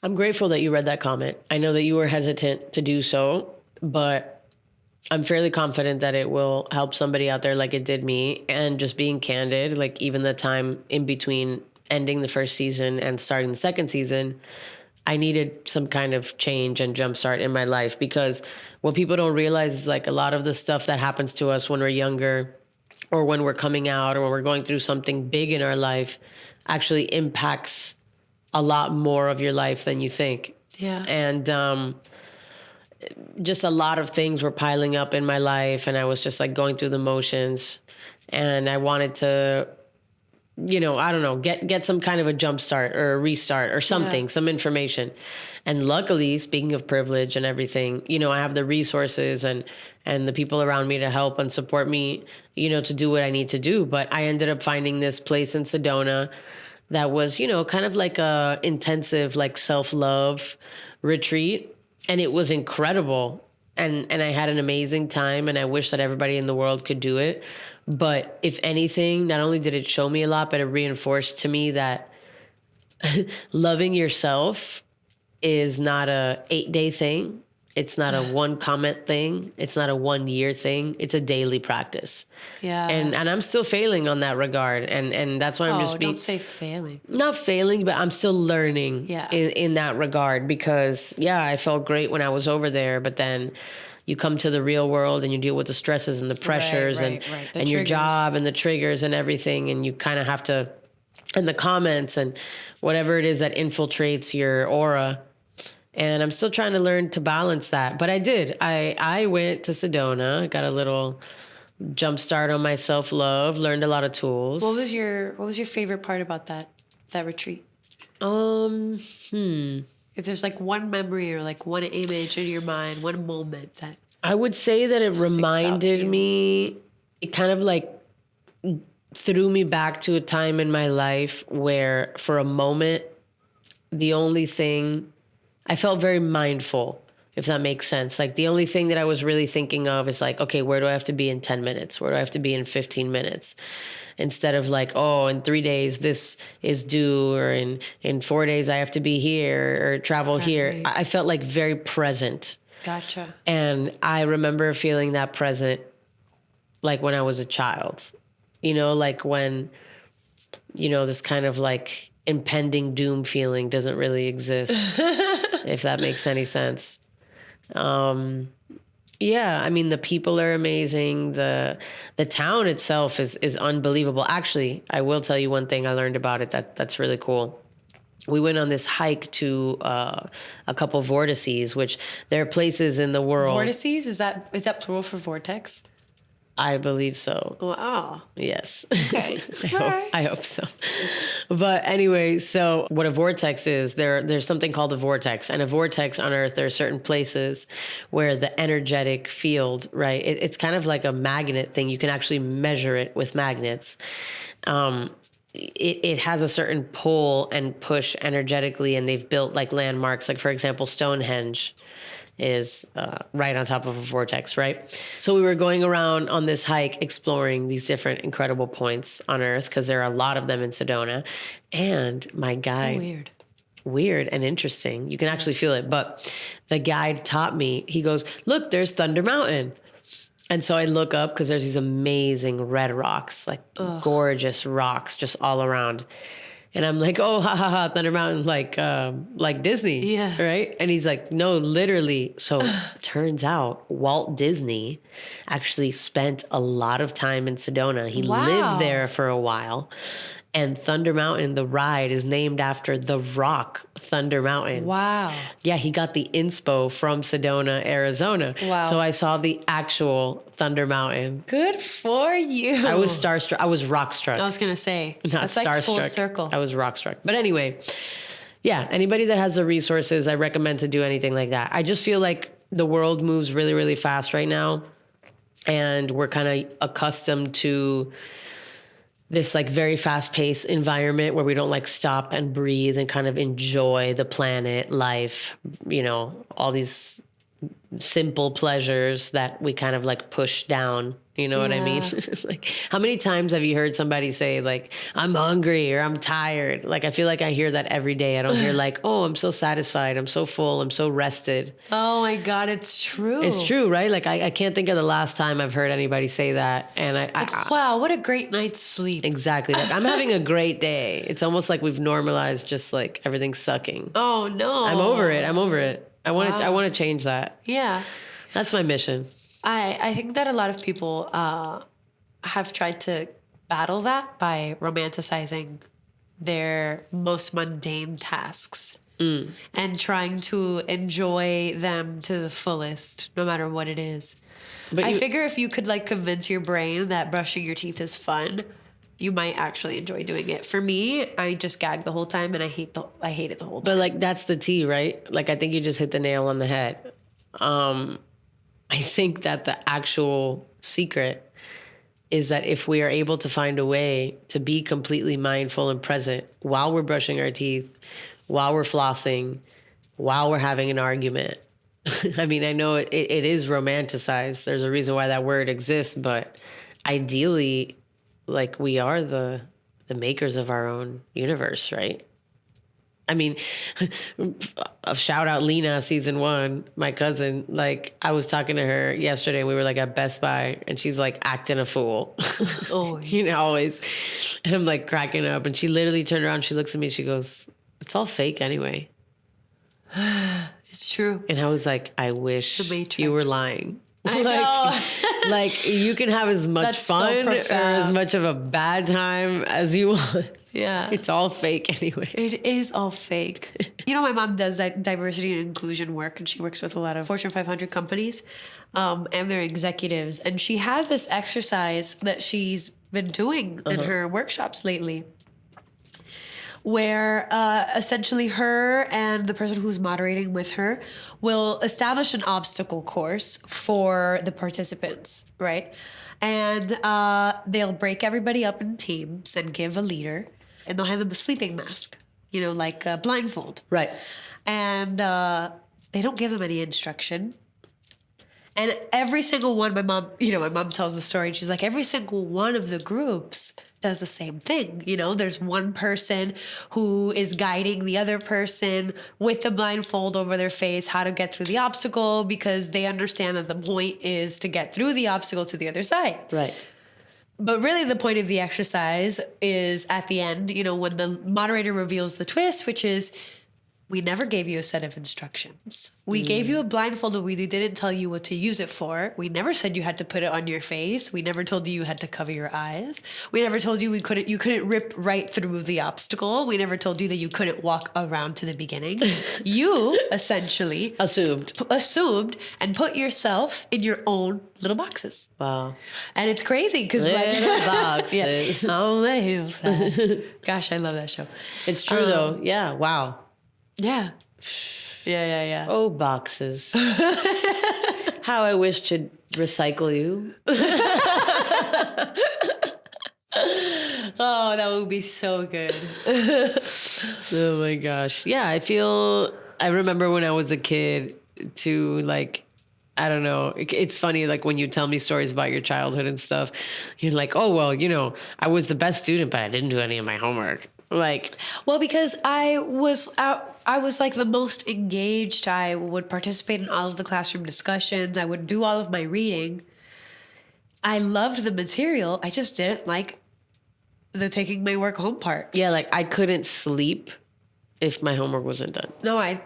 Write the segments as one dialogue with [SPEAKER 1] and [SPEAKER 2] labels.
[SPEAKER 1] I'm grateful that you read that comment. I know that you were hesitant to do so, but I'm fairly confident that it will help somebody out there like it did me. And just being candid, like even the time in between ending the first season and starting the second season, I needed some kind of change and jumpstart in my life, because what people don't realize is like a lot of the stuff that happens to us when we're younger or when we're coming out or when we're going through something big in our life actually impacts a lot more of your life than you think.
[SPEAKER 2] Yeah.
[SPEAKER 1] And just a lot of things were piling up in my life, and I was just like going through the motions, and I wanted to, I don't know, get some kind of a jump start or a restart or something, some information. And luckily, speaking of privilege and everything, I have the resources and the people around me to help and support me, to do what I need to do. But I ended up finding this place in Sedona that was, kind of like a intensive, like self-love retreat. And it was incredible. And I had an amazing time, and I wish that everybody in the world could do it. But if anything, not only did it show me a lot, but it reinforced to me that loving yourself is not a 8-day thing. It's not a one comment thing. It's not a 1 year thing. It's a daily practice.
[SPEAKER 2] Yeah.
[SPEAKER 1] And I'm still failing on that regard. And that's why I'm just being...
[SPEAKER 2] don't say failing.
[SPEAKER 1] Not failing, but I'm still learning in that regard, because, I felt great when I was over there. But then you come to the real world and you deal with the stresses and the pressures and your job and the triggers and everything. And you kind of have to... And the comments and whatever it is that infiltrates your aura. And I'm still trying to learn to balance that. But I did. I went to Sedona, got a little jump start on my self-love, learned a lot of tools.
[SPEAKER 2] What was your favorite part about that retreat? If there's like one memory or like one image in your mind, one moment that...
[SPEAKER 1] I would say that it reminded me, it kind of like threw me back to a time in my life where for a moment, the only thing... I felt very mindful, if that makes sense. Like the only thing that I was really thinking of is like, okay, where do I have to be in 10 minutes? Where do I have to be in 15 minutes? Instead of like, oh, in 3 days, this is due, or in 4 days, I have to be here or travel here. I felt like very present.
[SPEAKER 2] Gotcha.
[SPEAKER 1] And I remember feeling that present like when I was a child, like when, this kind of like impending doom feeling doesn't really exist, if that makes any sense. I mean, the people are amazing. The town itself is unbelievable. Actually, I will tell you one thing I learned about it that's really cool. We went on this hike to a couple vortices, which there are places in the world.
[SPEAKER 2] Vortices? Is that plural for vortex?
[SPEAKER 1] I believe so.
[SPEAKER 2] Wow.
[SPEAKER 1] Yes.
[SPEAKER 2] Okay.
[SPEAKER 1] I hope so. But anyway, so what a vortex is, there's something called a vortex. And a vortex on Earth, there are certain places where the energetic field, right? It's kind of like a magnet thing. You can actually measure it with magnets. It has a certain pull and push energetically, and they've built like landmarks. Like, for example, Stonehenge is right on top of a vortex, right? So we were going around on this hike exploring these different incredible points on Earth, because there are a lot of them in Sedona. And my guide...
[SPEAKER 2] So
[SPEAKER 1] weird and interesting. You can actually feel it. But the guide taught me, he goes, look, there's Thunder Mountain. And so I look up, because there's these amazing red rocks, like gorgeous rocks just all around. And I'm like, oh, ha, ha, ha, Thunder Mountain, like Disney, right? And he's like, no, literally. So turns out Walt Disney actually spent a lot of time in Sedona. He lived there for a while. And Thunder Mountain, the ride, is named after the rock Thunder Mountain.
[SPEAKER 2] Wow.
[SPEAKER 1] Yeah, he got the inspo from Sedona, Arizona.
[SPEAKER 2] Wow.
[SPEAKER 1] So I saw the actual Thunder Mountain.
[SPEAKER 2] Good for you.
[SPEAKER 1] I was starstruck. I was rockstruck.
[SPEAKER 2] I was going to say.
[SPEAKER 1] Not
[SPEAKER 2] that's
[SPEAKER 1] starstruck.
[SPEAKER 2] Like full circle.
[SPEAKER 1] I was rockstruck. But anyway, yeah, anybody that has the resources, I recommend to do anything like that. I just feel like the world moves really, really fast right now. And we're kind of accustomed to this like very fast-paced environment where we don't like stop and breathe and kind of enjoy the planet, life, all these simple pleasures that we kind of like push down You know what I mean?
[SPEAKER 2] Yeah.
[SPEAKER 1] Like, how many times have you heard somebody say, like, I'm hungry or I'm tired? Like, I feel like I hear that every day. I don't hear, like, oh, I'm so satisfied. I'm so full. I'm so rested.
[SPEAKER 2] Oh my God, it's true.
[SPEAKER 1] It's true, right? Like, I can't think of the last time I've heard anybody say that. And
[SPEAKER 2] Wow, what a great night's sleep.
[SPEAKER 1] exactly. Like, I'm having a great day. It's almost like we've normalized just like everything sucking.
[SPEAKER 2] Oh no.
[SPEAKER 1] I'm over it. I want to change that.
[SPEAKER 2] Yeah.
[SPEAKER 1] That's my mission.
[SPEAKER 2] I think that a lot of people have tried to battle that by romanticizing their most mundane tasks and trying to enjoy them to the fullest, no matter what it is.
[SPEAKER 1] But
[SPEAKER 2] I figure if you could like convince your brain that brushing your teeth is fun, you might actually enjoy doing it. For me, I just gag the whole time and I hate it the whole time.
[SPEAKER 1] But like, that's the tea, right? Like, I think you just hit the nail on the head. I think that the actual secret is that if we are able to find a way to be completely mindful and present while we're brushing our teeth, while we're flossing, while we're having an argument. I mean, I know it is romanticized. There's a reason why that word exists, but ideally, like, we are the makers of our own universe, right? I mean, a shout out Lena, season 1, my cousin. Like, I was talking to her yesterday. We were like at Best Buy, and she's like acting a fool.
[SPEAKER 2] Always.
[SPEAKER 1] You know, always. And I'm like cracking up. And she literally turned around. She looks at me. She goes, "It's all fake anyway."
[SPEAKER 2] It's true.
[SPEAKER 1] And I was like, I wish
[SPEAKER 2] The Matrix.
[SPEAKER 1] you were lying.
[SPEAKER 2] I know.
[SPEAKER 1] Like, you can have as much
[SPEAKER 2] That's so
[SPEAKER 1] fun or as
[SPEAKER 2] profound.
[SPEAKER 1] much of a bad time as you want.
[SPEAKER 2] Yeah.
[SPEAKER 1] It's all fake anyway.
[SPEAKER 2] It is all fake. You know, my mom does that diversity and inclusion work, and she works with a lot of Fortune 500 companies and their executives. And she has this exercise that she's been doing in her workshops lately, where essentially her and the person who's moderating with her will establish an obstacle course for the participants, right? And they'll break everybody up in teams and give a leader, and they'll have them a sleeping mask, you know, like a blindfold.
[SPEAKER 1] Right.
[SPEAKER 2] And they don't give them any instruction. And every single one, my mom tells the story, and she's like, every single one of the groups does the same thing. You know, there's one person who is guiding the other person with the blindfold over their face, how to get through the obstacle, because they understand that the point is to get through the obstacle to the other side.
[SPEAKER 1] Right.
[SPEAKER 2] But really the point of the exercise is at the end, you know, when the moderator reveals the twist, which is, we never gave you a set of instructions. We gave you a blindfold, but we didn't tell you what to use it for. We never said you had to put it on your face. We never told you you had to cover your eyes. We never told you you couldn't rip right through the obstacle. We never told you that you couldn't walk around to the beginning. You essentially
[SPEAKER 1] Assumed.
[SPEAKER 2] assumed and put yourself in your own little boxes.
[SPEAKER 1] Wow.
[SPEAKER 2] And it's crazy because
[SPEAKER 1] Little boxes.
[SPEAKER 2] yeah, on the hillside. Gosh, I love that show.
[SPEAKER 1] It's true though. Yeah. Wow.
[SPEAKER 2] Yeah. Yeah.
[SPEAKER 1] Oh, boxes. How I wish to recycle you.
[SPEAKER 2] Oh, that would be so good.
[SPEAKER 1] Oh my gosh. Yeah, I remember when I was a kid to like, I don't know. It's funny, like when you tell me stories about your childhood and stuff, you're like, oh, well, you know, I was the best student, but I didn't do any of my homework. Like,
[SPEAKER 2] Well, because I was like the most engaged. I would participate in all of the classroom discussions. I would do all of my reading. I loved the material. I just didn't like the taking my work home part.
[SPEAKER 1] yeah, like I couldn't sleep if my homework wasn't done.
[SPEAKER 2] No, I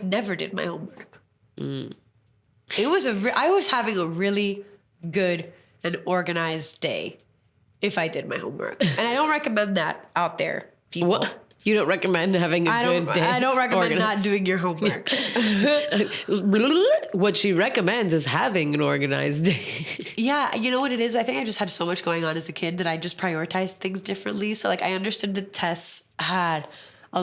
[SPEAKER 2] never did my homework. It was I was having a really good and organized day if I did my homework. And I don't recommend that out there, people.
[SPEAKER 1] What? You don't recommend having a good day?
[SPEAKER 2] I don't recommend
[SPEAKER 1] organized?
[SPEAKER 2] not doing your homework.
[SPEAKER 1] What she recommends is having an organized day.
[SPEAKER 2] Yeah, you know what it is? I think I just had so much going on as a kid that I just prioritized things differently. So like I understood that tests had a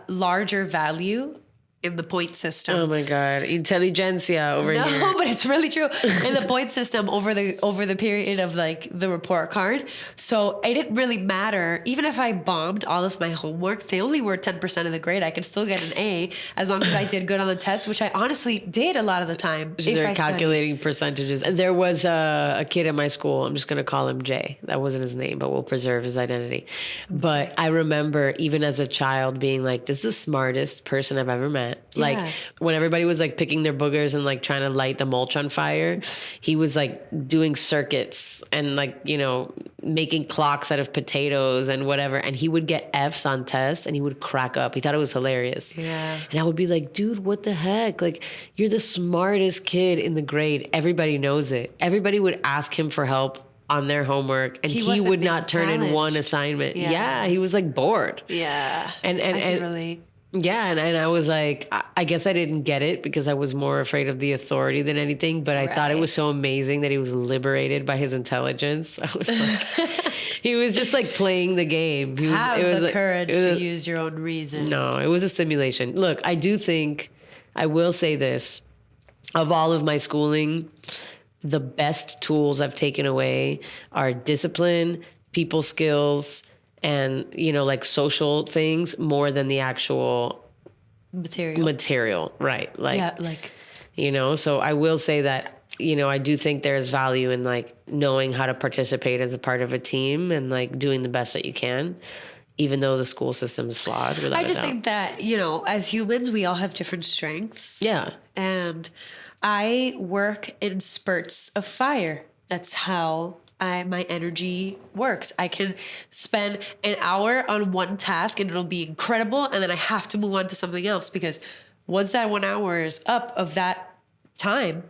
[SPEAKER 2] larger value in the point system.
[SPEAKER 1] Oh my God. Intelligentsia over here.
[SPEAKER 2] No, but it's really true. In the point system over the period of like the report card. So it didn't really matter. Even if I bombed all of my homework, they only were 10% of the grade. I could still get an A as long as I did good on the test, which I honestly did a lot of the time.
[SPEAKER 1] They're calculating percentages. There was a kid in my school. I'm just going to call him Jay. That wasn't his name, but we'll preserve his identity. But I remember even as a child being like, this is the smartest person I've ever met.
[SPEAKER 2] Yeah.
[SPEAKER 1] Like when everybody was like picking their boogers and like trying to light the mulch on fire, he was like doing circuits and like, you know, making clocks out of potatoes and whatever. And he would get F's on tests and he would crack up. He thought it was hilarious.
[SPEAKER 2] Yeah.
[SPEAKER 1] And I would be like, dude, what the heck? Like, you're the smartest kid in the grade. Everybody knows it. Everybody would ask him for help on their homework and he would not turn in one assignment. Yeah. He was like bored.
[SPEAKER 2] Yeah.
[SPEAKER 1] And
[SPEAKER 2] I can relate.
[SPEAKER 1] Yeah, and I was like, I guess I didn't get it because I was more afraid of the authority than anything, but I thought it was so amazing that he was liberated by his intelligence. I was like, he was just like playing the game. He was,
[SPEAKER 2] Have the courage to use your own reason.
[SPEAKER 1] No, it was a simulation. Look, I do think, I will say this, of all of my schooling, the best tools I've taken away are discipline, people skills, and, you know, like social things more than the actual material. Right. Like,
[SPEAKER 2] yeah, like,
[SPEAKER 1] you know, so I will say that, you know, I do think there's value in like knowing how to participate as a part of a team and like doing the best that you can, even though the school system is flawed.
[SPEAKER 2] I just think that, you know, as humans, we all have different strengths.
[SPEAKER 1] Yeah.
[SPEAKER 2] And I work in spurts of fire. That's how my energy works. I can spend an hour on one task and it'll be incredible. And then I have to move on to something else because once that 1 hour is up of that time,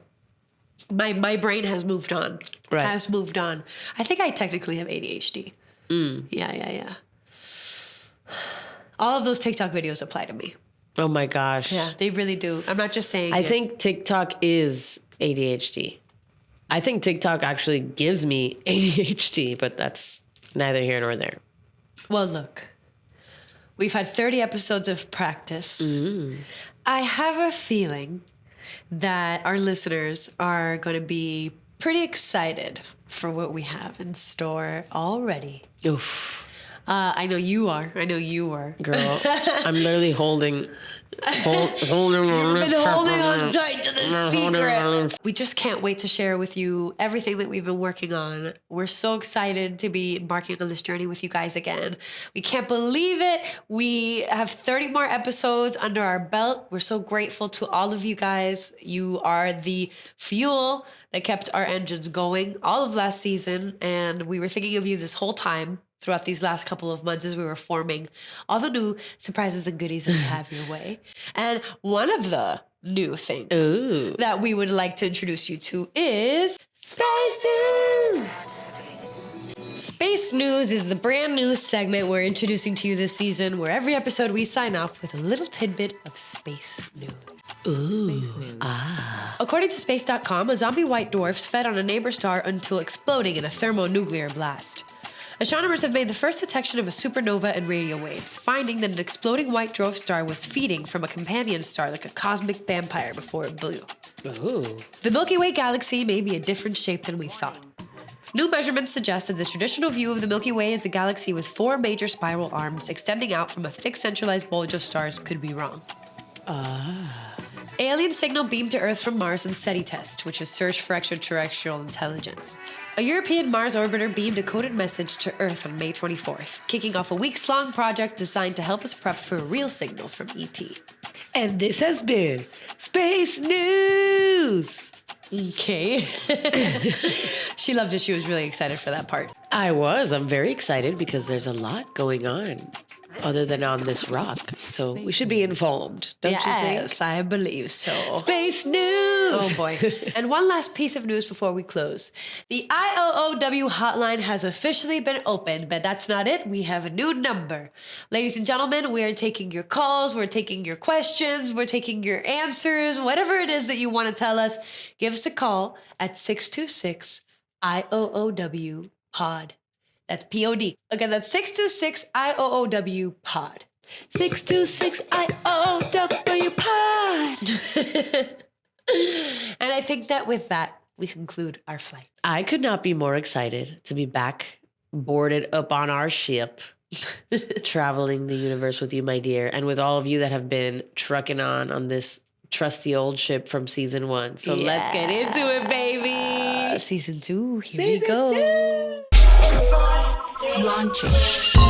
[SPEAKER 2] my brain has moved on.
[SPEAKER 1] Right.
[SPEAKER 2] Has moved on. I think I technically have ADHD. Yeah. All of those TikTok videos apply to me.
[SPEAKER 1] Oh my gosh.
[SPEAKER 2] Yeah, they really do. I'm not just saying
[SPEAKER 1] I think TikTok is ADHD. I think TikTok actually gives me ADHD, but that's neither here nor there.
[SPEAKER 2] Well, look, we've had 30 episodes of practice. I have a feeling that our listeners are going to be pretty excited for what we have in store already.
[SPEAKER 1] Oof.
[SPEAKER 2] I know you are.
[SPEAKER 1] Girl, I'm literally holding
[SPEAKER 2] She's been holding on tight to the secret. We just can't wait to share with you everything that we've been working on. We're so excited to be embarking on this journey with you guys again. We can't believe it. We have 30 more episodes under our belt. We're so grateful to all of you guys. You are the fuel that kept our engines going all of last season. And we were thinking of you this whole time throughout these last couple of months as we were forming all the new surprises and goodies that we have your way. And one of the new things that we would like to introduce you to is Space News! Space News is the brand new segment we're introducing to you this season, where every episode we sign off with a little tidbit of space news. Space news. According to space.com, a zombie white dwarf fed on a neighbor star until exploding in a thermonuclear blast. Astronomers have made the first detection of a supernova and radio waves, finding that an exploding white dwarf star was feeding from a companion star like a cosmic vampire before it blew.
[SPEAKER 1] Ooh.
[SPEAKER 2] The Milky Way galaxy may be a different shape than we thought. New measurements suggest that the traditional view of the Milky Way as a galaxy with 4 major spiral arms extending out from a thick centralized bulge of stars could be wrong. Alien signal beamed to Earth from Mars in SETI test, which is Search for Extraterrestrial Intelligence. A European Mars orbiter beamed a coded message to Earth on May 24th, kicking off a weeks-long project designed to help us prep for a real signal from ET.
[SPEAKER 1] And this has been Space News.
[SPEAKER 2] Okay. She loved it. She was really excited for that part.
[SPEAKER 1] I'm very excited because there's a lot going on other than on this rock. So we should be informed, don't you think?
[SPEAKER 2] Yes, I believe so.
[SPEAKER 1] Space News!
[SPEAKER 2] Oh boy. And one last piece of news before we close. The IOOW hotline has officially been opened, but that's not it. We have a new number. Ladies and gentlemen, we are taking your calls, we're taking your questions, we're taking your answers, whatever it is that you want to tell us, give us a call at 626-IOOW-POD. That's POD. Again, that's 626-IOOW-POD.
[SPEAKER 1] 626-IOW-POD.
[SPEAKER 2] And I think that with that, we conclude our flight.
[SPEAKER 1] I could not be more excited to be back boarded up on our ship, traveling the universe with you, my dear, and with all of you that have been trucking on this trusty old ship from season 1. So let's get into it, baby.
[SPEAKER 2] Season 2, here we go.
[SPEAKER 3] Launching.